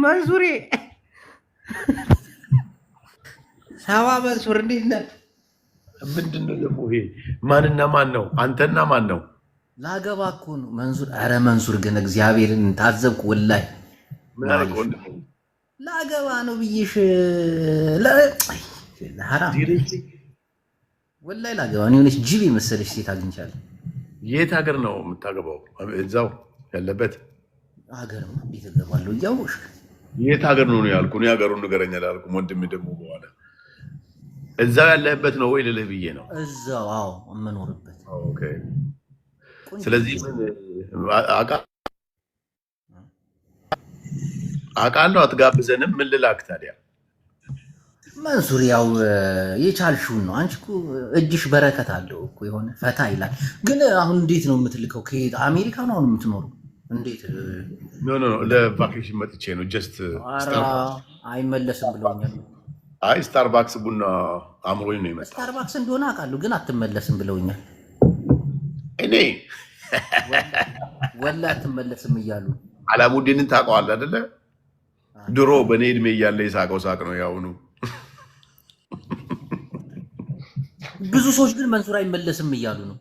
መንሱሬ ሰባ መንሱር እንዴት ነህ? ምንድነው ደግሞ ይሄ? ማንና ማን ነው? አንተና ማን ነው? ላገባ እኮ ነው መንሱር። ኧረ መንሱር ግን እግዚአብሔርን ታዘብኩ ወላሂ። ምን አልከው? ላገባ ነው ብዬሽ ወላሂ ላገባ ነው። የሆነች ጅብ የመሰለች ሴት አግኝቻለሁ። የት ሀገር ነው የምታገባው? እዛው ያለበት ሀገር ነው። እንዴት እገባለሁ እያወቅሽ? የት ሀገር ነው ያልኩህ? እኔ ሀገሩን ንገረኝ አላልኩም። ወንድሜ ደግሞ በኋላ እዛው ያለህበት ነው ወይ ልልህ ብዬ ነው። እዛው አዎ፣ የምኖርበት። ኦኬ። ስለዚህ አውቃለሁ። አትጋብዘንም? ምን ልላክ ታዲያ? መንሱር ያው የቻልሽውን ነው። አንቺ እኮ እጅሽ በረከት አለው እኮ የሆነ ፈታ ይላል። ግን አሁን እንዴት ነው የምትልከው? ከየት አሜሪካ ነው አሁን የምትኖሩ? እንዴት? ኖ ለቫኬሽን መጥቼ ነው። ጀስት አይመለስም ብለውኛል። አይ ስታርባክስ ቡና አምሮኝ ነው የመጣው። ስታርባክስ እንደሆነ አውቃለሁ፣ ግን አትመለስም ብለውኛል። እኔ ወላ አትመለስም እያሉ። አላሙዲንን ታውቀዋለህ አይደለ? ድሮ በእኔ እድሜ እያለ የሳቀው ሳቅ ነው ያሁኑ። ብዙ ሰዎች ግን መንሱር አይመለስም እያሉ ነው።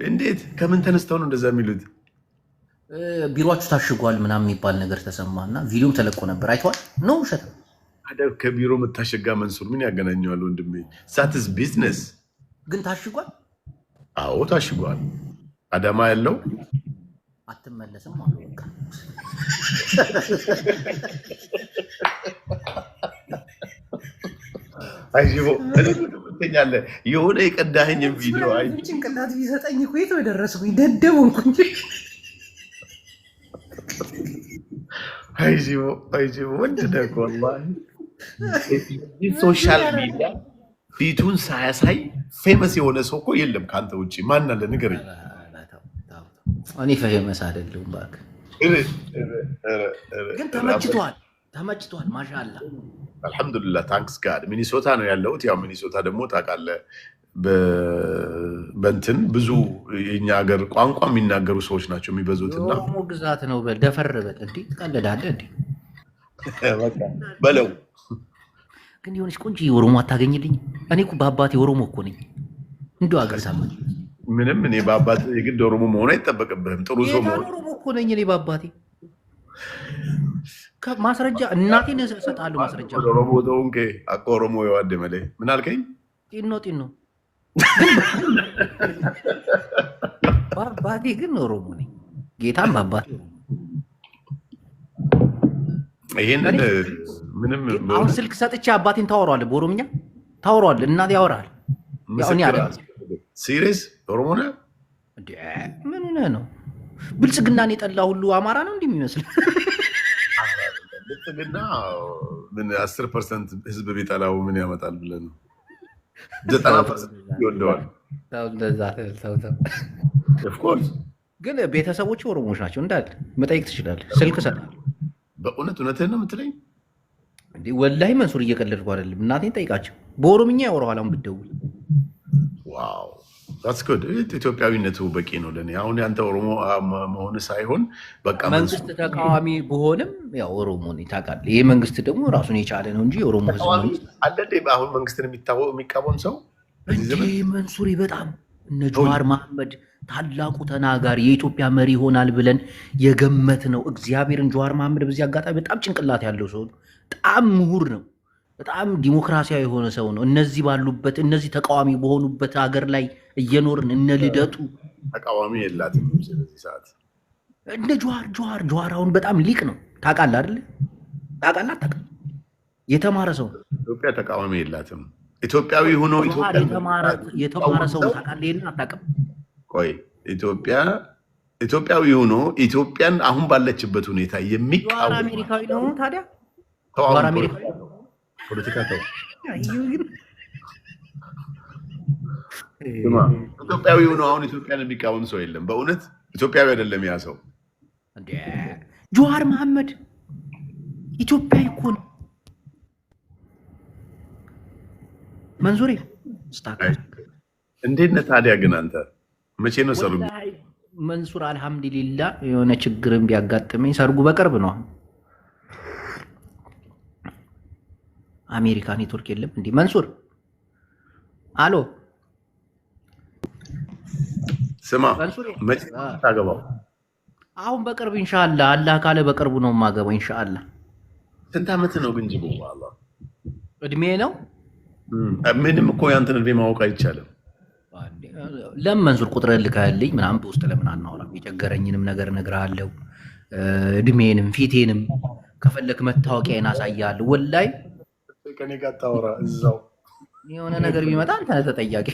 እንዴት? ከምን ተነስተው ነው እንደዛ የሚሉት? ቢሮአችሁ ታሽጓል ምናምን የሚባል ነገር ተሰማና ቪዲዮም ተለቆ ነበር። አይተዋል ነው? ውሸት ነው። አደብ ከቢሮ የምታሸጋ መንሱር ምን ያገናኘዋል ወንድሜ? ሳትስ ቢዝነስ። ግን ታሽጓል። አዎ ታሽጓል። አዳማ ያለው አትመለስም አሉ። አይጂቦ ትኛለህ። የሆነ የቀዳኸኝም ቪዲዮ አይ ጭንቅላት ቢሰጠኝ እኮ የት ደረስኩኝ? ደደብ ሆንኩኝ። አይጂቦ ወንድነህ እኮ ወላሂ። ሶሻል ሚዲያ ፊቱን ሳያሳይ ፌመስ የሆነ ሰው እኮ የለም ከአንተ ውጭ። ማን አለ ንገረኝ። እኔ ፌመስ አይደለሁም እባክህ። ግን ተመችቷል። ማሻአላህ አልሐምዱሊላህ ታንክስ ጋድ። ሚኒሶታ ነው ያለሁት። ያው ሚኒሶታ ደግሞ ታውቃለህ በእንትን ብዙ የኛ ሀገር ቋንቋ የሚናገሩ ሰዎች ናቸው የሚበዙትና ኦሮሞ ግዛት ነው። ደፈር በል እንዴ! ትቀልዳለህ እንዴ? በለው። ግን የሆነች ቆንጆ ኦሮሞ አታገኝልኝ? እኔ እኮ በአባቴ ኦሮሞ እኮ ነኝ። እንደው ሀገር ሳመን ምንም እኔ በአባቴ የግድ ኦሮሞ መሆን አይጠበቅብህም። ጥሩ ሰው መሆን ኦሮሞ እኮ ነኝ እኔ በአባቴ። ማስረጃ እናቴን እሰጣለሁ። ማስረጃ ኦሮሞ ተውንኬ አቆ ኦሮሞ የዋደ መለ ምን አልከኝ? ጢኖ በአባቴ ግን ኦሮሞ ነኝ። ጌታም በአባቴ ይሄንን ምንም አሁን ስልክ ሰጥቼ አባቴን ታወራዋለህ፣ በኦሮምኛ ታወራዋለህ። እናቴ ያወራል። ሲሪየስ ኦሮሞ ነህ? ምን ሆነህ ነው? ብልጽግናን የጠላ ሁሉ አማራ ነው እንዲህ የሚመስል? ብልጽግና ምን 10% ህዝብ ቢጠላው ምን ያመጣል ብለን ነው? 90% ይወደዋል። ኦፍኮርስ ግን ቤተሰቦች ኦሮሞዎች ናቸው እንዳለ መጠየቅ ትችላለህ። ስልክ እሰጥሃለሁ። በእውነት እውነትህን ነው የምትለኝ? ወላሂ መንሱር እየቀለድኩ አይደለም። እናቴን ጠይቃቸው፣ በኦሮምኛ ያወራኋል። አሁን ብትደውል ዋው ዛትስ ጉድ። ኢትዮጵያዊነቱ በቂ ነው ለእኔ። አሁን ያንተ ኦሮሞ መሆን ሳይሆን በቃ መንግስት ተቃዋሚ ብሆንም ያው ኦሮሞ ነኝ ታውቃለህ። ይህ መንግስት ደግሞ ራሱን የቻለ ነው እንጂ የኦሮሞ ህዝብ አለ። አሁን መንግስትን የሚቃወም ሰው መንሱሪ በጣም እነ ጀዋር መሐመድ ታላቁ ተናጋሪ የኢትዮጵያ መሪ ይሆናል ብለን የገመት ነው። እግዚአብሔርን ጀዋር መሐመድ በዚህ አጋጣሚ በጣም ጭንቅላት ያለው ሰው ነው። በጣም ምሁር ነው። በጣም ዲሞክራሲያዊ የሆነ ሰው ነው። እነዚህ ባሉበት እነዚህ ተቃዋሚ በሆኑበት ሀገር ላይ እየኖርን እነ ልደቱ ተቃዋሚ የላትም። ስለዚህ ሰዓት እነ ጀዋር አሁን በጣም ሊቅ ነው። ታውቃለህ አይደለ? ታውቃለህ የተማረ ሰው ኢትዮጵያ ተቃዋሚ የላትም። ኢትዮጵያዊ ሆኖ የተማረ ሰው ታውቃለህ? ይሄን አታውቅም? ቆይ ኢትዮጵያዊ ሆኖ ኢትዮጵያን አሁን ባለችበት ሁኔታ የሚቃወም አሜሪካዊ ነው። ታዲያ አሜሪካዊ ፖለቲካ ተው። ኢትዮጵያዊ ሆኖ አሁን ኢትዮጵያን የሚቃወም ሰው የለም። በእውነት ኢትዮጵያዊ አይደለም ያ ሰው። ጀዋር መሐመድ ኢትዮጵያዊ እኮ ነው። መንሱሬ እንዴት ነህ ታዲያ? ግን አንተ መቼ ነው ሰሩ? መንሱር አልሐምዱሊላህ የሆነ ችግርን ቢያጋጥመኝ ሰርጉ በቅርብ ነው። አሜሪካ ኔትወርክ የለም እንዴ መንሱር? አሎ ስማ መንሱር፣ መቼ ታገባው? አሁን በቅርብ ኢንሻአላህ፣ አላህ ካለ በቅርቡ ነው የማገባው ኢንሻአላህ። ስንት ዓመት ነው ግን ጅቦ? አላህ እድሜ ነው። ምንም እኮ ያንተን እድሜ ማወቅ አይቻልም። ለምን መንሱር ቁጥር ልካልኝ ምናምን በውስጥ ለምን አናወራም? የቸገረኝንም ነገር እነግርሃለሁ፣ እድሜንም ፊቴንም ከፈለክ መታወቂያን አሳያለሁ። ወላይ ከኔ ጋር ታወራ እዛው የሆነ ነገር ቢመጣ አንተ ነህ ተጠያቂ።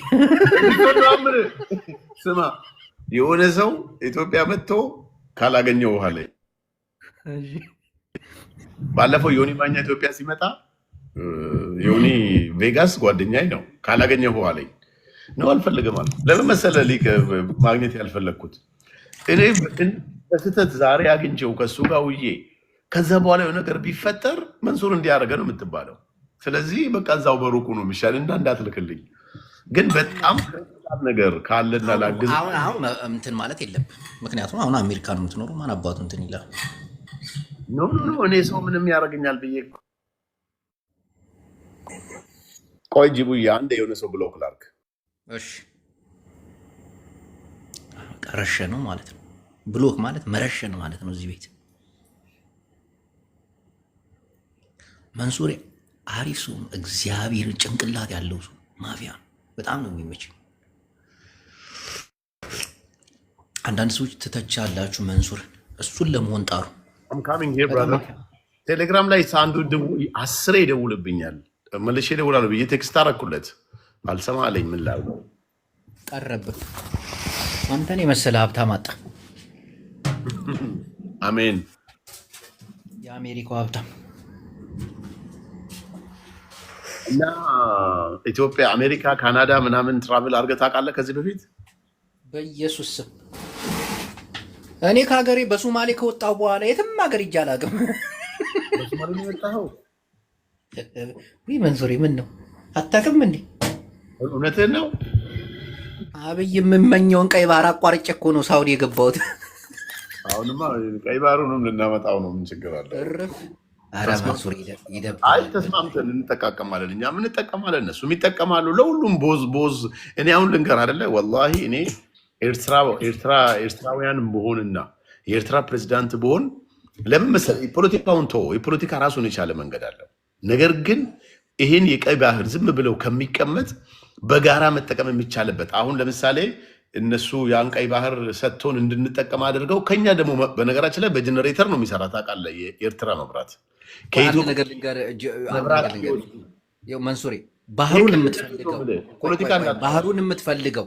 ስማ የሆነ ሰው ኢትዮጵያ መጥቶ ካላገኘው በኋላ ባለፈው ዮኒ ማኛ ኢትዮጵያ ሲመጣ ዮኒ ቬጋስ ጓደኛዬ ነው። ካላገኘው በኋላ ነው አልፈልግም አለ። ለምን መሰለህ ሊክ ማግኘት ያልፈለግኩት እኔ በስህተት ዛሬ አግኝቼው ከሱ ጋር ውዬ ከዛ በኋላ የሆነ ነገር ቢፈጠር መንሱር እንዲያደርገ ነው የምትባለው። ስለዚህ በቃ እዛው በሩቁ ነው የሚሻል እና እንዳትልክልኝ። ግን በጣም ነገር ካለና ላግዝ አሁን እንትን ማለት የለም። ምክንያቱም አሁን አሜሪካ ነው የምትኖረው። ማን አባቱ እንትን ይላል። ኖ እኔ ሰው ምንም ያደርገኛል ብዬ ቆይ ጅቡዬ አንዴ የሆነ ሰው ብሎክ ላድርግ። እሺ ቀረሸ ነው ማለት ነው። ብሎክ ማለት መረሸን ማለት ነው። እዚህ ቤት መንሱሬ አሪፍ ሰው፣ እግዚአብሔር ጭንቅላት ያለው ሰው ማፊያ በጣም ነው የሚመችኝ። አንዳንድ ሰዎች ትተቻላችሁ መንሱርን፣ እሱን ለመሆን ጣሩ። ቴሌግራም ላይ ሳንዱ 10 ይደውልብኛል፣ መልሼ እደውላለሁ ብዬ ቴክስት አደረኩለት፣ አልሰማ አለኝ። ምን ላድርገው? ቀረብህ። አንተን የመሰለ ሀብታም አጣ። አሜን። የአሜሪካው ሀብታም እና ኢትዮጵያ፣ አሜሪካ፣ ካናዳ ምናምን ትራቭል አድርገህ ታውቃለህ ከዚህ በፊት? በኢየሱስ ስም እኔ ከሀገሬ በሶማሌ ከወጣሁ በኋላ የትም ሀገር ሂጅ አላውቅም። በሶማሌ ነው የወጣኸው? ውይ መንሱሬ ምን ነው አታውቅም እንዴ? እውነትህን ነው? አብይ የምመኘውን ቀይ ባህር አቋርጬ እኮ ነው ሳውዲ የገባሁት። አሁንማ ቀይ ባህሩንም ልናመጣው ነው። ምን ችግር አለ? አይ ተስማምተን እንጠቃቀማለን። እኛም እንጠቀማለን፣ እነሱም ይጠቀማሉ። ለሁሉም ቦዝ እኔ አሁን ልንገር አይደለ ወላሂ እኔ ኤርትራውያን ብሆንና የኤርትራ ፕሬዚዳንት ብሆን ለምን መሰለህ ፖለቲካውን ተወው። የፖለቲካ ራሱን የቻለ መንገድ አለው። ነገር ግን ይህን የቀይ ባህር ዝም ብለው ከሚቀመጥ በጋራ መጠቀም የሚቻልበት አሁን ለምሳሌ እነሱ ያን ቀይ ባህር ሰጥቶን እንድንጠቀም አድርገው ከኛ ደግሞ በነገራችን ላይ በጀነሬተር ነው የሚሰራ ታውቃለህ። የኤርትራ መብራት መንሱሬ ባህሩን የምትፈልገው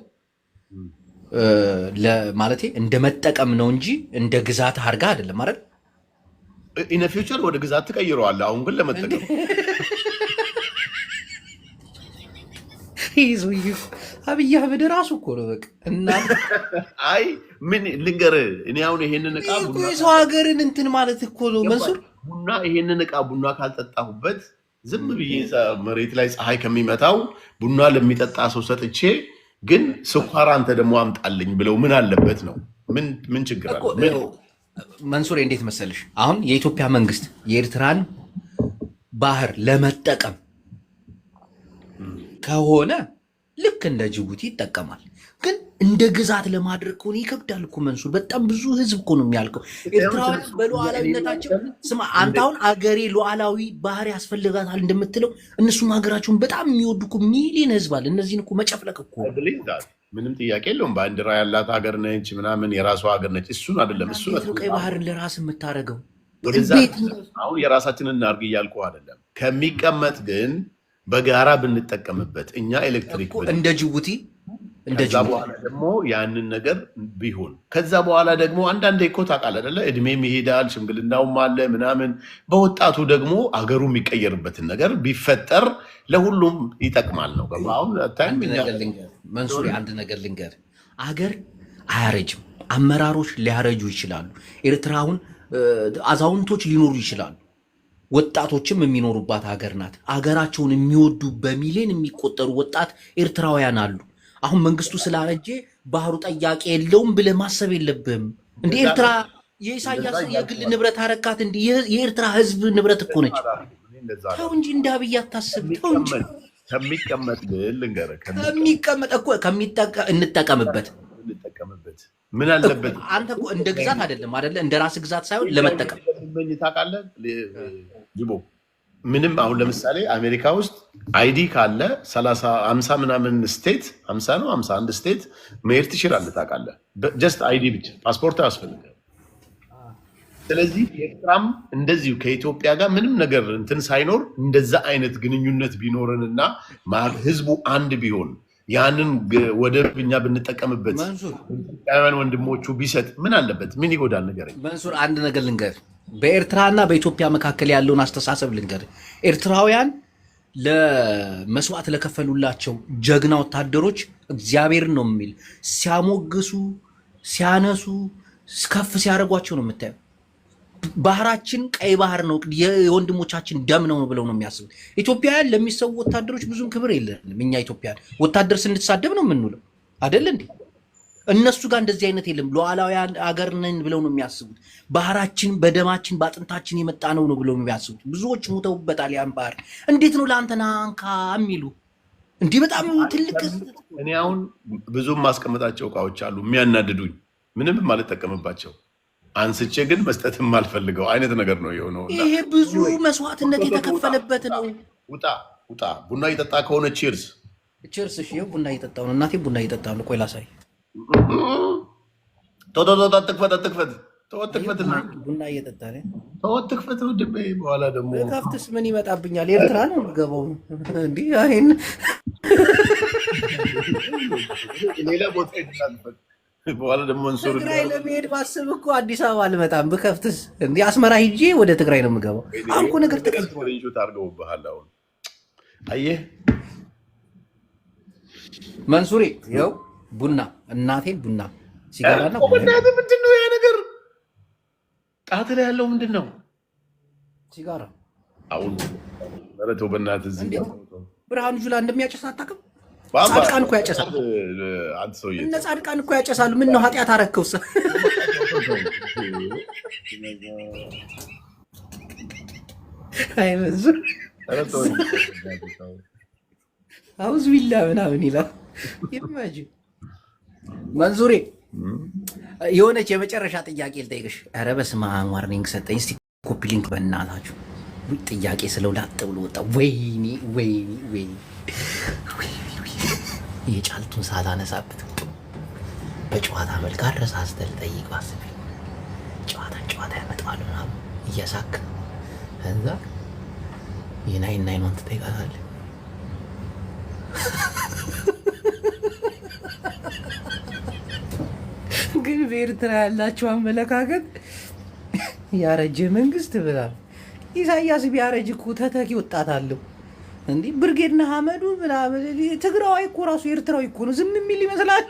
ማለቴ እንደ መጠቀም ነው እንጂ እንደ ግዛት አድርጋ አይደለም አይደል? ኢን ፊውቸር ወደ ግዛት ትቀይረዋለህ። አሁን ግን ለመጠቀም አብይ አህመድ ራሱ እኮ ነው በቃ። እና አይ ምን ልንገርህ እኔ አሁን ይሄንን ዕቃ የሰው ሀገርን እንትን ማለት እኮ ነው መንሱር። ቡና ይሄንን ዕቃ ቡና ካልጠጣሁበት ዝም ብዬ መሬት ላይ ፀሐይ ከሚመታው ቡና ለሚጠጣ ሰው ሰጥቼ ግን ስኳር አንተ ደግሞ አምጣልኝ ብለው ምን አለበት ነው? ምን ችግር አለ? መንሱሬ እንዴት መሰልሽ አሁን የኢትዮጵያ መንግስት የኤርትራን ባህር ለመጠቀም ከሆነ ልክ እንደ ጅቡቲ ይጠቀማል። ግን እንደ ግዛት ለማድረግ ከሆነ ይከብዳል እኮ መንሱር። በጣም ብዙ ህዝብ እኮ ነው የሚያልቀው። ኤርትራውያን በሉዓላዊነታቸው ስማ፣ አንተ አሁን አገሬ ሉዓላዊ ባህር ያስፈልጋታል እንደምትለው እነሱም ሀገራቸውን በጣም የሚወዱ እኮ ሚሊዮን ህዝብ አለ። እነዚህን እኮ መጨፍለቅ እኮ ምንም ጥያቄ የለውም። ባንዲራ ያላት ሀገር ነች ምናምን የራሷ ሀገር ነች። እሱን አይደለም እሱ ቀይ ባህርን ለራስ የምታደርገው አሁን የራሳችንን እናድርግ እያልኩ አይደለም። ከሚቀመጥ ግን በጋራ ብንጠቀምበት እኛ ኤሌክትሪክ እንደ ጅቡቲ ከዛ በኋላ ደግሞ ያንን ነገር ቢሆን ከዛ በኋላ ደግሞ አንዳንዴ እኮ ታውቃለህ አይደለ እድሜም ይሄዳል፣ ሽምግልናውም አለ ምናምን። በወጣቱ ደግሞ አገሩ የሚቀየርበትን ነገር ቢፈጠር ለሁሉም ይጠቅማል ነው። አሁን መንሱሪ አንድ ነገር ልንገር፣ አገር አያረጅም። አመራሮች ሊያረጁ ይችላሉ። ኤርትራውን አዛውንቶች ሊኖሩ ይችላሉ። ወጣቶችም የሚኖሩባት ሀገር ናት። አገራቸውን የሚወዱ በሚሊዮን የሚቆጠሩ ወጣት ኤርትራውያን አሉ። አሁን መንግስቱ ስላረጀ ባህሩ ጠያቂ የለውም ብለህ ማሰብ የለብህም። እንደ ኤርትራ የኢሳያስ የግል ንብረት አረካት። እንዲ የኤርትራ ህዝብ ንብረት እኮ ነች። ተው እንጂ እንደ አብይ አታስብ። ተው እንጂ ከሚቀመጥ ልንገርህ፣ ከሚቀመጥ እኮ እንጠቀምበት። ምን አለበት? አንተ እኮ እንደ ግዛት አይደለም አይደለ? እንደ ራስ ግዛት ሳይሆን ለመጠቀም ታውቃለህ። ጅቦ ምንም አሁን ለምሳሌ አሜሪካ ውስጥ አይዲ ካለ 50 ምናምን ስቴት 50 ነው 51 ስቴት መሄድ ትችላለህ። ታውቃለህ። ጀስት አይዲ ብቻ ፓስፖርት አያስፈልግም። ስለዚህ ኤርትራም እንደዚሁ ከኢትዮጵያ ጋር ምንም ነገር እንትን ሳይኖር እንደዛ አይነት ግንኙነት ቢኖርንና ህዝቡ አንድ ቢሆን ያንን ወደብ እኛ ብንጠቀምበት ኢትዮጵያውያን ወንድሞቹ ቢሰጥ ምን አለበት? ምን ይጎዳል? ንገረኝ መንሱር። አንድ ነገር ልንገር፣ በኤርትራና በኢትዮጵያ መካከል ያለውን አስተሳሰብ ልንገር። ኤርትራውያን ለመስዋዕት ለከፈሉላቸው ጀግና ወታደሮች እግዚአብሔርን ነው የሚል ሲያሞግሱ፣ ሲያነሱ፣ ከፍ ሲያደርጓቸው ነው የምታየው። ባህራችን ቀይ ባህር ነው፣ የወንድሞቻችን ደም ነው ብለው ነው የሚያስቡት። ኢትዮጵያውያን ለሚሰዉ ወታደሮች ብዙም ክብር የለንም። እኛ ኢትዮጵያውያን ወታደር ስንትሳደብ ነው የምንውለው አይደል እንዴ? እነሱ ጋር እንደዚህ አይነት የለም። ሉዓላውያን አገር ነን ብለው ነው የሚያስቡት። ባህራችን በደማችን በአጥንታችን የመጣ ነው ብለው የሚያስቡት። ብዙዎች ሙተውበታል። ያን ባህር እንዴት ነው ለአንተ ናንካ የሚሉ እንዲህ በጣም ትልቅ። እኔ አሁን ብዙም ማስቀመጣቸው እቃዎች አሉ የሚያናድዱኝ፣ ምንም ማልጠቀምባቸው አንስቼ ግን መስጠት የማልፈልገው አይነት ነገር ነው የሆነው። ይሄ ብዙ መስዋዕትነት የተከፈለበት ነው። ውጣ ቡና እየጠጣ ከሆነ ቺርስ ቺርስ። እሺ ቡና እየጠጣሁ ነው። እናቴ ቡና እየጠጣሁ ነው። ቆይ ላሳይ። ተወትክፈት ቡና እየጠጣ ነው። ተወትክፈት ውድቤ። በኋላ ደግሞ ከፍትስ ምን ይመጣብኛል? ኤርትራ ነው የምገባው። እንዲህ አይን ሌላ ቦታ ይላልፈት በኋላ ደግሞ መንሱር ትግራይ ለመሄድ ባስብ እኮ አዲስ አበባ አልመጣም። ብከፍትስ እንደ አስመራ ሂጄ ወደ ትግራይ ነው የምገባው። አሁን እኮ ነገር አድርገውብሃል። አሁን አየህ መንሱሬ፣ ይኸው ቡና እናቴን ቡና ሲጋራና በእናትህ ምንድን ነው ያ ነገር ጣት ላይ ያለው? ምንድን ነው? ሲጋራ። አሁን ኧረ ተው በእናትህ። እዚህ ብርሃኑ ጁላ እንደሚያጨስ አታውቅም? ጻድቃን እኮ ያጨሳሉ። እነ ጻድቃን እኮ ያጨሳሉ። ምን ነው ኃጢአት አረከውስ? አይመዝ አውዝ ቢላ ምናምን ይላል። ኢማጂን መንዙሬ፣ የሆነች የመጨረሻ ጥያቄ ልጠይቅሽ። ኧረ በስመ አብ ዋርኒንግ ሰጠኝ። እስቲ ኮፒ ሊንክ በእናታችሁ። ጥያቄ ስለው ላጥ ብሎ ወጣ። ወይኔ ወይኔ ወይኔ የጫልቱን ሳላነሳበት በጨዋታ መልክ አረሳስተህ ልጠይቅ ባስብ ጨዋታ ያመጣዋል ምናምን እያሳክ እዛ የናይን ወንት ትጠይቃታለህ። ግን በኤርትራ ያላቸው አመለካከት ያረጀ መንግስት ብላ ኢሳያስ ቢያረጅ እኮ ተተኪ ወጣት አለው። እንዲህ ብርጌድና ሐመዱ ምናምን ትግራዋይ እኮ ራሱ ኤርትራዊ እኮ ነው። ዝም የሚል ይመስላል።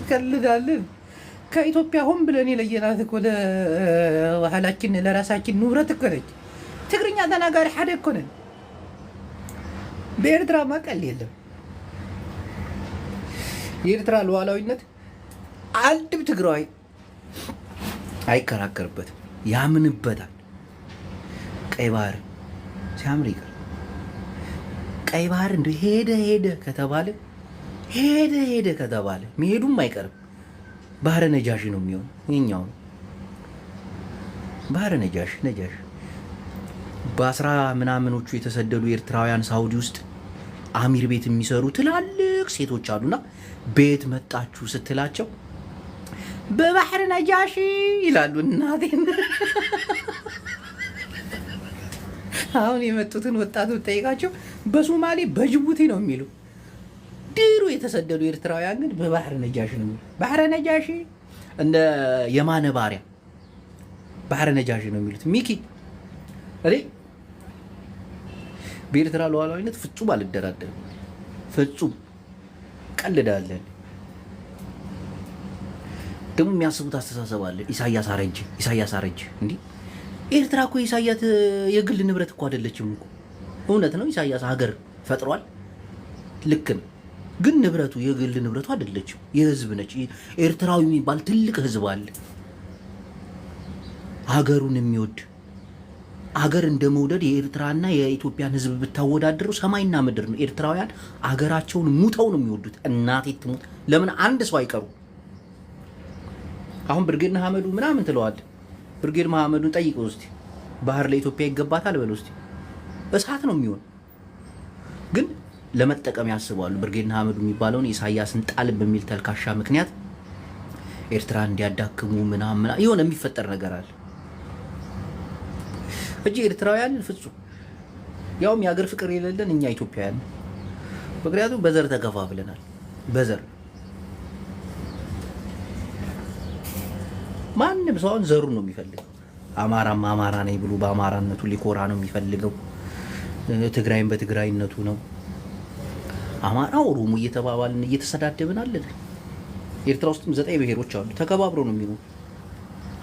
ከልዳለን ከኢትዮጵያ ሆን ብለን የለየናት እኮ ለባህላችን ለራሳችን ንብረት እኮ ነች። ትግርኛ ተናጋሪ ሓደ እኮ ነን። በኤርትራ ማቀል የለም። የኤርትራ ሉዓላዊነት አንድም ትግራዋይ አይከራከርበትም፣ ያምንበታል። ቀይ ባህር ሲያምር ይቀር። ቀይ ባህር እንደ ሄደ ከተባለ መሄዱም አይቀርም። ባህረ ነጃሽ ነው የሚሆን። የኛው ባህረ ነጃሽ በ10 ምናምኖቹ የተሰደዱ ኤርትራውያን ሳውዲ ውስጥ አሚር ቤት የሚሰሩ ትላልቅ ሴቶች አሉና ቤት መጣችሁ ስትላቸው በባህረ ነጃሽ ይላሉ። እናቴን አሁን የመጡትን ወጣቶች ጠይቃቸው በሶማሌ በጅቡቲ ነው የሚሉ። ድሮ የተሰደዱ ኤርትራውያን ግን በባህረ ነጃሽ ነው የሚሉ። ባህረ ነጃሽ እንደ የማነ ባሪያ ባህረ ነጃሽ ነው የሚሉት። ሚኪ እኔ በኤርትራ ሉዓላዊነት ፍጹም አልደራደርም። ፍጹም ቀልዳለን። ደግሞ የሚያስቡት አስተሳሰብ አለ። ኢሳያስ አረጀ እንዲህ ኤርትራ እኮ ኢሳያስ የግል ንብረት እኮ አይደለችም እኮ። እውነት ነው። ኢሳያስ ሀገር ፈጥሯል። ልክ ነው። ግን ንብረቱ የግል ንብረቱ አይደለችም፣ የህዝብ ነች። ኤርትራዊ የሚባል ትልቅ ህዝብ አለ፣ ሀገሩን የሚወድ አገር እንደ መውደድ የኤርትራና የኢትዮጵያን ህዝብ ብታወዳድሩ ሰማይና ምድር ነው። ኤርትራውያን አገራቸውን ሙተው ነው የሚወዱት። እናቴ ትሙት። ለምን አንድ ሰው አይቀሩ? አሁን ብርጌድ መሐመዱ ምናምን ትለዋል። ብርጌድ መሐመዱን ጠይቀው እስቲ ባህር ለኢትዮጵያ ይገባታል በለው እስቲ። እሳት ነው የሚሆን። ግን ለመጠቀም ያስባሉ። ብርጌድ መሐመዱ የሚባለውን ኢሳያስን ጣል በሚል ተልካሻ ምክንያት ኤርትራ እንዲያዳክሙ ምናምን የሆነ የሚፈጠር ነገር አለ እንጂ ኤርትራውያንን ፍጹም ያውም የሀገር ፍቅር የሌለን እኛ ኢትዮጵያውያን። ምክንያቱም በዘር ተከፋፍለናል። በዘር ማንም ሰው አሁን ዘሩን ነው የሚፈልገው። አማራም አማራ ነኝ ብሎ በአማራነቱ ሊኮራ ነው የሚፈልገው። ትግራይም በትግራይነቱ ነው። አማራ ኦሮሞ እየተባባልን እየተሰዳደብን አለን። ኤርትራ ውስጥም 9 ብሔሮች አሉ። ተከባብረው ነው የሚኖሩ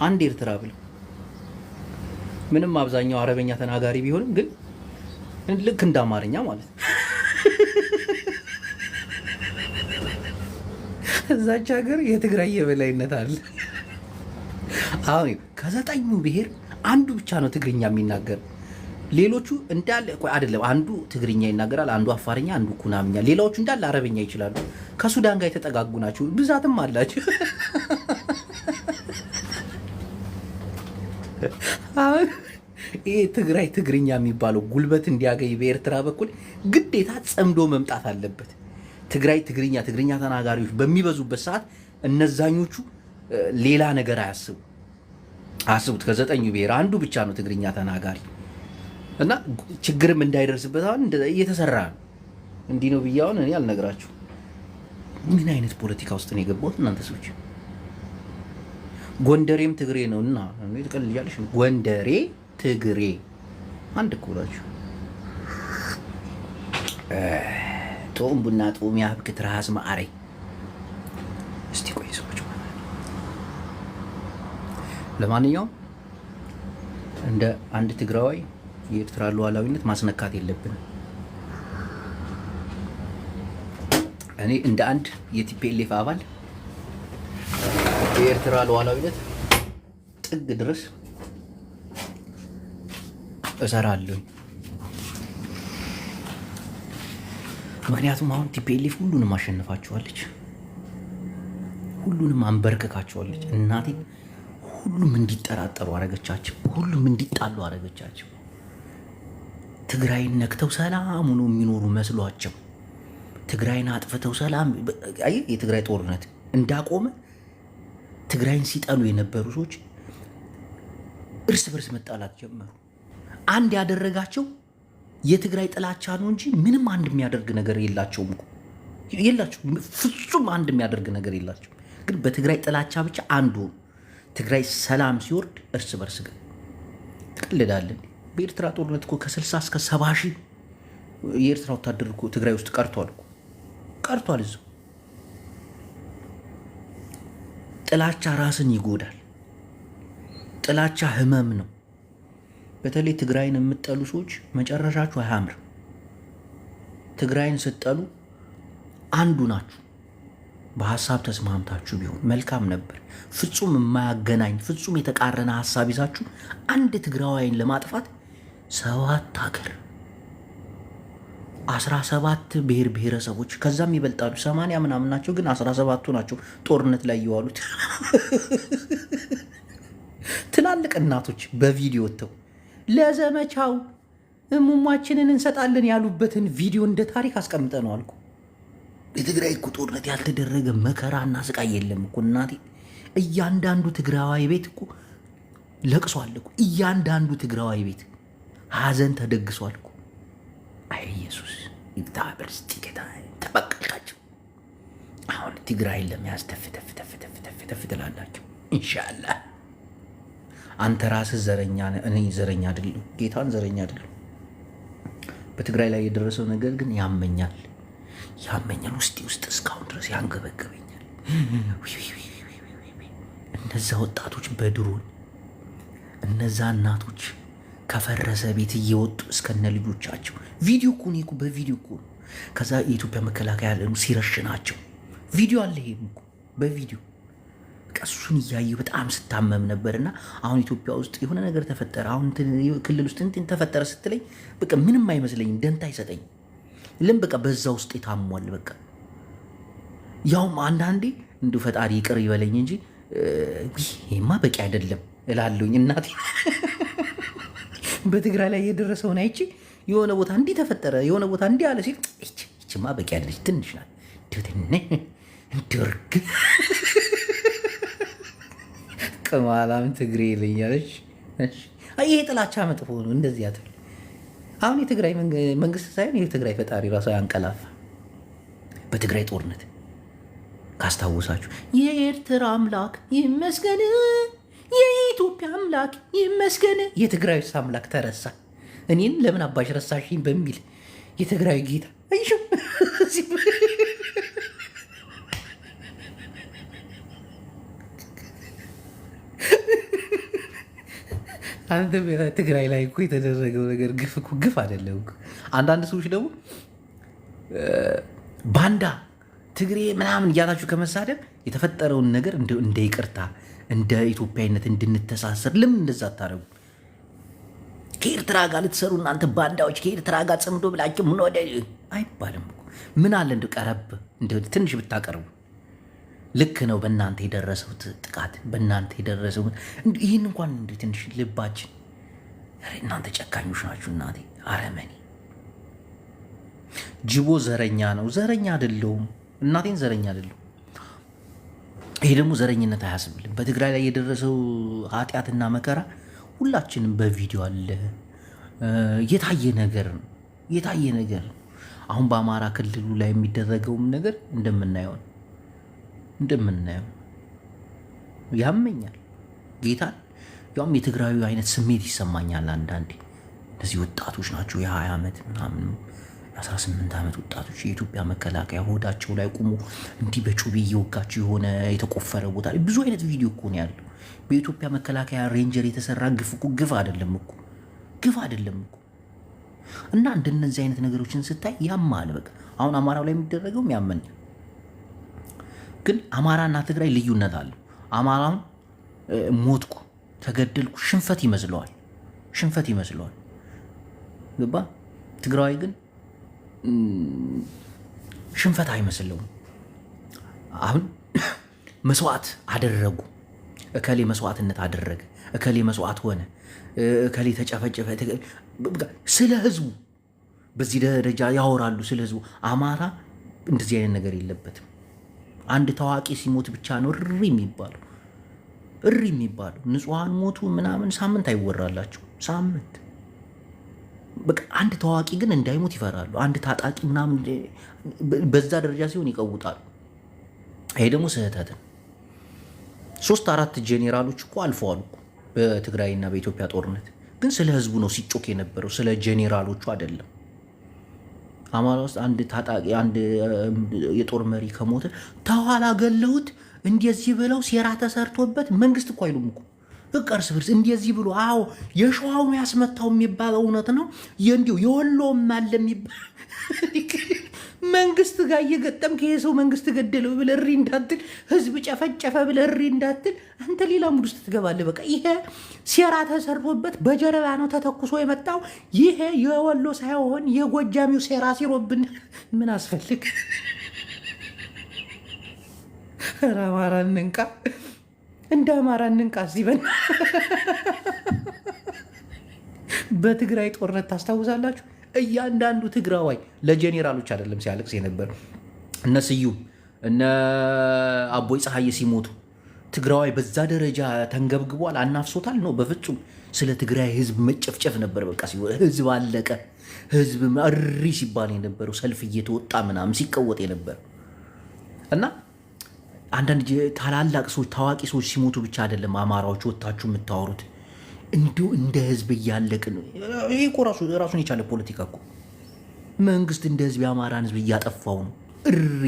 አንድ ኤርትራ ብለው። ምንም አብዛኛው አረበኛ ተናጋሪ ቢሆንም ግን ልክ እንደ አማርኛ ማለት ነው። እዛች ሀገር የትግራይ የበላይነት አለ። አሁን ከ9ኙ ብሔር አንዱ ብቻ ነው ትግርኛ የሚናገር። ሌሎቹ እንዳለ አይደለም፣ አንዱ ትግርኛ ይናገራል፣ አንዱ አፋርኛ፣ አንዱ ኩናምኛ፣ ሌላዎቹ እንዳለ አረበኛ ይችላሉ። ከሱዳን ጋር የተጠጋጉ ናቸው፣ ብዛትም አላቸው። አሁን ይሄ ትግራይ ትግርኛ የሚባለው ጉልበት እንዲያገኝ በኤርትራ በኩል ግዴታ ጸምዶ መምጣት አለበት። ትግራይ ትግርኛ ተናጋሪዎች በሚበዙበት ሰዓት እነዛኞቹ ሌላ ነገር አያስቡት። ከ9ኙ ብሔር አንዱ ብቻ ነው ትግርኛ ተናጋሪ እና ችግርም እንዳይደርስበት አሁን እየተሰራ ነው። እንዲህ ነው ብዬ አሁን እኔ አልነግራችሁ። ምን አይነት ፖለቲካ ውስጥ ነው የገባሁት እናንተ ሰዎች? ጎንደሬም ትግሬ ነው እና ትቀልጃለሽ። ጎንደሬ ትግሬ አንድ እኮ ናቸው። ጦም ቡና ጦም ያብክ ትራስ ማአሬ። እስቲ ቆይ ሰዎች፣ ለማንኛውም እንደ አንድ ትግራዋይ የኤርትራ ሉዓላዊነት ማስነካት የለብንም። እኔ እንደ አንድ የቲፒኤልኤፍ አባል የኤርትራ ሉዓላዊነት ጥግ ድረስ እሰራለሁ። ምክንያቱም አሁን ቲፒኤልኤፍ ሁሉንም አሸንፋቸዋለች፣ ሁሉንም አንበርክካቸዋለች። እናቴ ሁሉም እንዲጠራጠሩ አረገቻቸው፣ ሁሉም እንዲጣሉ አረገቻቸው። ትግራይን ነክተው ሰላም ሆኖ የሚኖሩ መስሏቸው ትግራይን አጥፍተው ሰላም የትግራይ ጦርነት እንዳቆመ ትግራይን ሲጠሉ የነበሩ ሰዎች እርስ በርስ መጣላት ጀመሩ። አንድ ያደረጋቸው የትግራይ ጥላቻ ነው እንጂ ምንም አንድ የሚያደርግ ነገር የላቸውም እኮ የላቸውም። ፍጹም አንድ የሚያደርግ ነገር የላቸው። ግን በትግራይ ጥላቻ ብቻ አንዱ ትግራይ ሰላም ሲወርድ እርስ በርስ ግን ትቀልዳለን። በኤርትራ ጦርነት እኮ ከ60 እስከ 70 ሺህ የኤርትራ ወታደር እኮ ትግራይ ውስጥ ቀርቷል። እዛው ጥላቻ ራስን ይጎዳል። ጥላቻ ህመም ነው። በተለይ ትግራይን የምትጠሉ ሰዎች መጨረሻችሁ አያምርም። ትግራይን ስትጠሉ አንዱ ናችሁ። በሀሳብ ተስማምታችሁ ቢሆን መልካም ነበር። ፍጹም የማያገናኝ ፍጹም የተቃረነ ሀሳብ ይዛችሁ አንድ ትግራዋይን ለማጥፋት 7 ሀገር 17 ብሔር ብሔረሰቦች ከዛም ይበልጣሉ። 80 ምናምን ናቸው፣ ግን 17ቱ ናቸው ጦርነት ላይ የዋሉት። ትላልቅ እናቶች በቪዲዮ ወጥተው ለዘመቻው እሙሟችንን እንሰጣለን ያሉበትን ቪዲዮ እንደ ታሪክ አስቀምጠነው አልኩ። የትግራይ እኮ ጦርነት ያልተደረገ መከራና ስቃይ የለም እኮ እናቴ። እያንዳንዱ ትግራዋይ ቤት እኮ ለቅሷል እኮ። እያንዳንዱ ትግራዋይ ቤት ሀዘን ተደግሷል እኮ። አይ ኢየሱስ ይታበል። ስቲከታ ተበቀልካቸው። አሁን ትግራይን ለመያዝ ተፍ ትላላቸው ኢንሻአላህ። አንተ ራስህ ዘረኛ ነህ፣ እኔ ዘረኛ አይደለሁ፣ ጌታን ዘረኛ አይደለሁ። በትግራይ ላይ የደረሰው ነገር ግን ያመኛል፣ ውስጥ እስካሁን ድረስ ያንገበገበኛል። እነዛ ወጣቶች በድሮን እነዛ እናቶች ከፈረሰ ቤት እየወጡ እስከነ ልጆቻቸው ቪዲዮ እኮ ነው፣ በቪዲዮ እኮ ነው። ከዛ የኢትዮጵያ መከላከያ ሲረሽናቸው ቪዲዮ አለ። ይሄም እኮ በቪዲዮ እሱን እያየሁ በጣም ስታመም ነበርና አሁን ኢትዮጵያ ውስጥ የሆነ ነገር ተፈጠረ፣ አሁን ክልል ውስጥ እንትን ተፈጠረ ስትለኝ በቃ ምንም አይመስለኝም፣ ደንታ አይሰጠኝ። ለም በቃ በዛ ውስጥ የታሟል። በቃ ያውም አንዳንዴ እንዲሁ ፈጣሪ ይቅር ይበለኝ እንጂ ይሄማ በቂ አይደለም እላለሁኝ። እናቴ በትግራይ ላይ የደረሰውን አይቼ የሆነ ቦታ እንዲህ ተፈጠረ የሆነ ቦታ እንዲህ አለ ሲል ይችማ በቂ አይደለች፣ ትንሽ ናት እንድርግ ቅማላም ትግሬ ይለኛለች። ይሄ ጥላቻ መጥፎ ነው። እንደዚህ አትበል። አሁን የትግራይ መንግስት ሳይሆን የትግራይ ፈጣሪ ራሱ ያንቀላፋ። በትግራይ ጦርነት ካስታወሳችሁ የኤርትራ አምላክ ይመስገን፣ የኢትዮጵያ አምላክ ይመስገን፣ የትግራይ አምላክ ተረሳ። እኔን ለምን አባሽ ረሳሽኝ በሚል የትግራይ ጌታ አይሹ አንተ ትግራይ ላይ እኮ የተደረገው ነገር ግፍ እኮ ግፍ አይደለም እኮ። አንዳንድ ሰዎች ደግሞ ባንዳ ትግሬ ምናምን እያላችሁ ከመሳደብ የተፈጠረውን ነገር እንደ ይቅርታ እንደ ኢትዮጵያዊነት እንድንተሳሰር ለምን እንደዛ አታረጉ? ከኤርትራ ጋር ልትሰሩ እናንተ ባንዳዎች፣ ከኤርትራ ጋር ጽምዶ ብላችሁ ምን ወደ አይባልም እኮ። ምን አለ እንደ ቀረብ እንደ ትንሽ ብታቀርቡ ልክ ነው። በእናንተ የደረሰው ጥቃት በእናንተ የደረሰው ይህን እንኳን እንደ ትንሽ ልባችን እናንተ ጨካኞች ናችሁ። እናቴ አረመኔ ጅቦ ዘረኛ ነው። ዘረኛ አይደለሁም እናቴን ዘረኛ አይደለሁም። ይሄ ደግሞ ዘረኝነት አያስብልም። በትግራይ ላይ የደረሰው ኃጢአትና መከራ ሁላችንም በቪዲዮ አለ የታየ ነገር ነው የታየ ነገር ነው። አሁን በአማራ ክልሉ ላይ የሚደረገውም ነገር እንደምናየው ያመኛል። ጌታን ያውም የትግራዩ አይነት ስሜት ይሰማኛል አንዳንዴ። እነዚህ ወጣቶች ናቸው የ20 ዓመት ምናምን 18 ዓመት ወጣቶች የኢትዮጵያ መከላከያ ሆዳቸው ላይ ቁሞ እንዲህ በጩቤ እየወጋቸው የሆነ የተቆፈረ ቦታ ላይ ብዙ አይነት ቪዲዮ እኮ ነው ያለው። በኢትዮጵያ መከላከያ ሬንጀር የተሰራ ግፍ እኮ ግፍ አይደለም እኮ እና እንደነዚህ አይነት ነገሮችን ስታይ ያማል። በቃ አሁን አማራው ላይ የሚደረገውም ያመኛል። ግን አማራና ትግራይ ልዩነት አለው። አማራውን ሞትኩ ተገደልኩ ሽንፈት ይመስለዋል ገባ። ትግራዊ ግን ሽንፈት አይመስለውም። አሁን መስዋዕት አደረጉ፣ እከሌ መስዋዕትነት አደረገ፣ እከሌ መስዋዕት ሆነ፣ እከሌ ተጨፈጨፈ፣ ስለ ህዝቡ በዚህ ደረጃ ያወራሉ። ስለ ህዝቡ አማራ እንደዚህ አይነት ነገር የለበትም። አንድ ታዋቂ ሲሞት ብቻ ነው እሪ የሚባሉ ንጹሐን ሞቱ ምናምን ሳምንት አይወራላቸው። ሳምንት በቃ አንድ ታዋቂ ግን እንዳይሞት ይፈራሉ። አንድ ታጣቂ ምናምን በዛ ደረጃ ሲሆን ይቀውጣሉ። ይሄ ደግሞ ስህተትን 3-4 ጄኔራሎች እኮ አልፈዋል እኮ በትግራይና በኢትዮጵያ ጦርነት። ግን ስለ ህዝቡ ነው ሲጮክ የነበረው፣ ስለ ጄኔራሎቹ አይደለም። አማራ ውስጥ አንድ ታጣቂ አንድ የጦር መሪ ከሞተ ተኋላ ገለውት እንደዚህ ብለው ሴራ ተሰርቶበት መንግስት እኮ አይሉም እኮ እርስ በርስ እንደዚህ ብሎ አዎ የሸዋው ያስመታው የሚባለው እውነት ነው። እንዲሁ የወሎም አለ የሚባል መንግስት ጋር እየገጠምክ ይሄ ሰው መንግስት ገደለው ብለህ እሪ እንዳትል፣ ህዝብ ጨፈጨፈ ብለህ እሪ እንዳትል፣ አንተ ሌላ ሙድ ውስጥ ትገባለህ። በቃ ይሄ ሴራ ተሰርቶበት በጀርባ ነው ተተኩሶ የመጣው ይሄ የወሎ ሳይሆን የጎጃሚው ሴራ ሲሮብን ምን አስፈልግ? አማራ እንንቃ፣ እንደ አማራ እንንቃ ሲበን በትግራይ ጦርነት ታስታውሳላችሁ? እያንዳንዱ ትግራዋይ ለጄኔራሎች አይደለም ሲያለቅስ የነበር። እነ ስዩም እነ አቦይ ፀሐዬ ሲሞቱ ትግራዋይ በዛ ደረጃ ተንገብግቧል፣ አናፍሶታል ነው? በፍጹም። ስለ ትግራይ ህዝብ መጨፍጨፍ ነበር። በቃ ህዝብ አለቀ፣ ህዝብ እሪ ሲባል የነበረው ሰልፍ እየተወጣ ምናምን ሲቀወጥ የነበር እና አንዳንድ ታላላቅ ሰዎች ታዋቂ ሰዎች ሲሞቱ ብቻ አይደለም አማራዎች ወታችሁ የምታወሩት እንዲሁ እንደ ህዝብ እያለቅን። ይሄ እኮ ራሱን የቻለ ፖለቲካ እኮ። መንግስት እንደ ህዝብ የአማራን ህዝብ እያጠፋው ነው። እሪ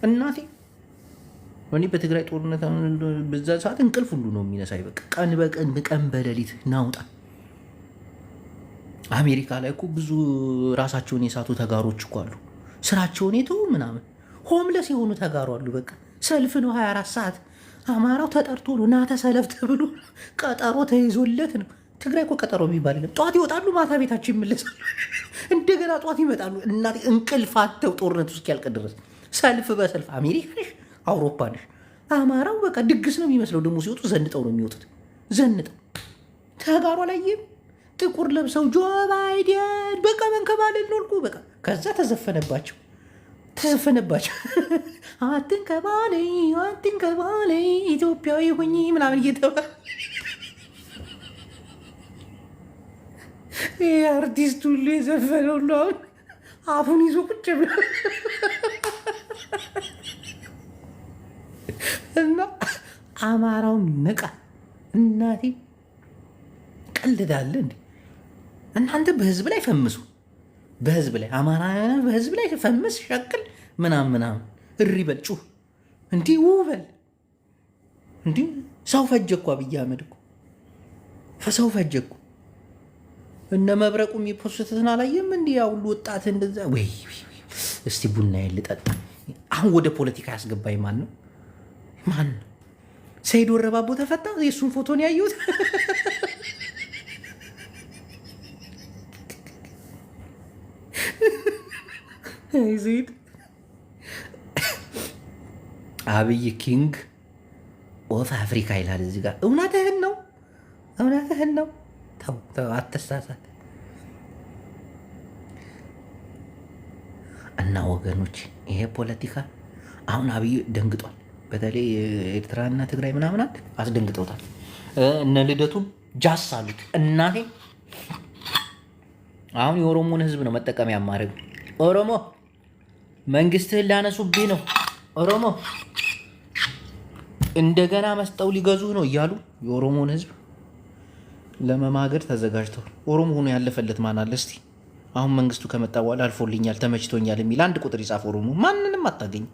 እናቴ እኔ በትግራይ ጦርነት በዛ ሰዓት እንቅልፍ ሁሉ ነው የሚነሳኝ። በቃ ቀን በቀን በሌሊት ናውጣ አሜሪካ ላይ እኮ ብዙ ራሳቸውን የሳቱ ተጋሮች እኮ አሉ። ስራቸውን የተው ምናምን ሆምለስ የሆኑ ተጋሩ አሉ። በቃ ሰልፍ ነው 24 ሰዓት። አማራው ተጠርቶ ነው ና ተሰለፍ ተብሎ ቀጠሮ ተይዞለት ነው። ትግራይ እኮ ቀጠሮ የሚባል የለም። ጠዋት ይወጣሉ፣ ማታ ቤታቸው ይመለሳሉ። እንደገና ጠዋት ይመጣሉ። እናቴ እንቅልፍ አጥተው ጦርነቱ እስኪያልቅ ድረስ ሰልፍ በሰልፍ። አሜሪካ ነሽ፣ አውሮፓ ነሽ። አማራው በቃ ድግስ ነው የሚመስለው። ደግሞ ሲወጡ ዘንጠው ነው የሚወጡት። ዘንጠው ተጋሩ አላየም። ጥቁር ለብሰው ጆ ባይደን በቃ መንከባለል ነው እኮ በቃ። ከዛ ተዘፈነባቸው አትንከባለይ ኢትዮጵያዊ ሁኚ ምናምን እየተባለ ይህ አርቲስት ሁሉ የዘፈነው ነው። አሁን አፉን ይዞ ቁጭ ብሎ እና አማራው ንቃ እናቴ። ቀልዳለ እንዴ እናንተ? በህዝብ ላይ ፈምሱ። በህዝብ ላይ አማራ በህዝብ ላይ ፈምስ ሸቅል ምናምን እሪ በል ጩህ እንዲህ ውበል እንዲህ ሰው ፈጀ እኮ አብይ አህመድ እኮ ሰው ፈጀ እኮ። እነ መብረቁ የሚፖስቱትን አላየም? እንዲህ ያ ሁሉ ወጣት እንደዛ። ወይ እስቲ ቡና ልጠጣ። አሁን ወደ ፖለቲካ ያስገባኝ ማን ነው? ማን ነው? ሰይድ ወረባቦ ተፈታ። የእሱን ፎቶን ያየሁት ዜድ አብይ ኪንግ ኦፍ አፍሪካ ይላል እዚህ ጋር። እውነትህን ነው፣ እውነትህን ነው። ተው አትሳሳት። እና ወገኖች ይሄ ፖለቲካ አሁን አብይ ደንግጧል። በተለይ ኤርትራና ትግራይ ምናምን አስደንግጠውታል። እነ ልደቱም ጃስ አሉት። እናቴ አሁን የኦሮሞን ህዝብ ነው መጠቀሚያ ማድረግ። ኦሮሞ መንግስትህን ላነሱብህ ነው፣ ኦሮሞ እንደገና መስጠው ሊገዙ ነው እያሉ የኦሮሞን ህዝብ ለመማገድ ተዘጋጅተዋል። ኦሮሞ ሆኖ ያለፈለት ማን አለ እስቲ? አሁን መንግስቱ ከመጣ በኋላ አልፎልኛል ተመችቶኛል የሚል አንድ ቁጥር ይጻፍ ኦሮሞ። ማንንም አታገኝ።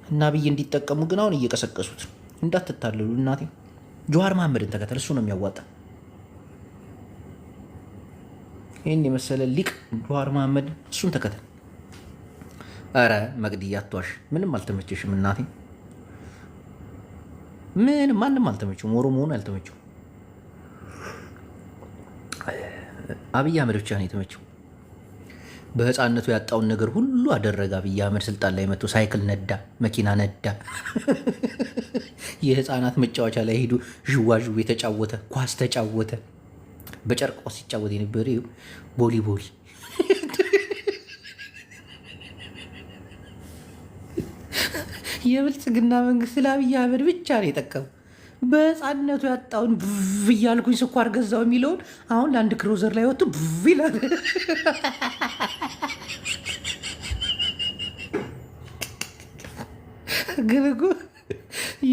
እና አብይ እንዲጠቀሙ ግን አሁን እየቀሰቀሱት። እንዳትታለሉ እናቴ። ጀዋር መሐመድን ተከተል፣ እሱ ነው የሚያዋጣ። ይህን የመሰለ ሊቅ ጀዋር መሐመድ፣ እሱን ተከተል። ኧረ መቅድያ አትዋሽ። ምንም አልተመቸሽም እናቴ። ምንም ማንም አልተመቸውም። ኦሮሞ ሆኖ አልተመቸው። አብይ አህመድ ብቻ ነው የተመቸው። በህፃነቱ ያጣውን ነገር ሁሉ አደረገ። አብይ አህመድ ስልጣን ላይ መጥቶ ሳይክል ነዳ፣ መኪና ነዳ፣ የህፃናት መጫወቻ ላይ ሄዱ ዥዋዥዌ ተጫወተ፣ ኳስ ተጫወተ። በጨርቆስ ሲጫወት የነበረ ቦሊ የብልጽግና መንግስት ለአብይ አህመድ ብቻ ነው የጠቀሙ። በህፃነቱ ያጣውን ብቭ እያልኩኝ ስኳር ገዛው የሚለውን አሁን ለአንድ ክሮዘር ላይ ወጥቶ ብቭ ይላል። ግን እኮ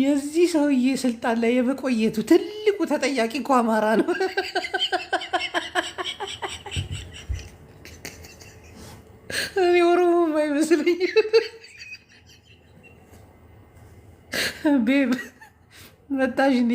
የዚህ ሰውዬ ስልጣን ላይ የመቆየቱ ትልቁ ተጠያቂ እኮ አማራ ነው። እኔ ኦሮሞ አይመስለኝ ቤብ መጣሽ እንዴ?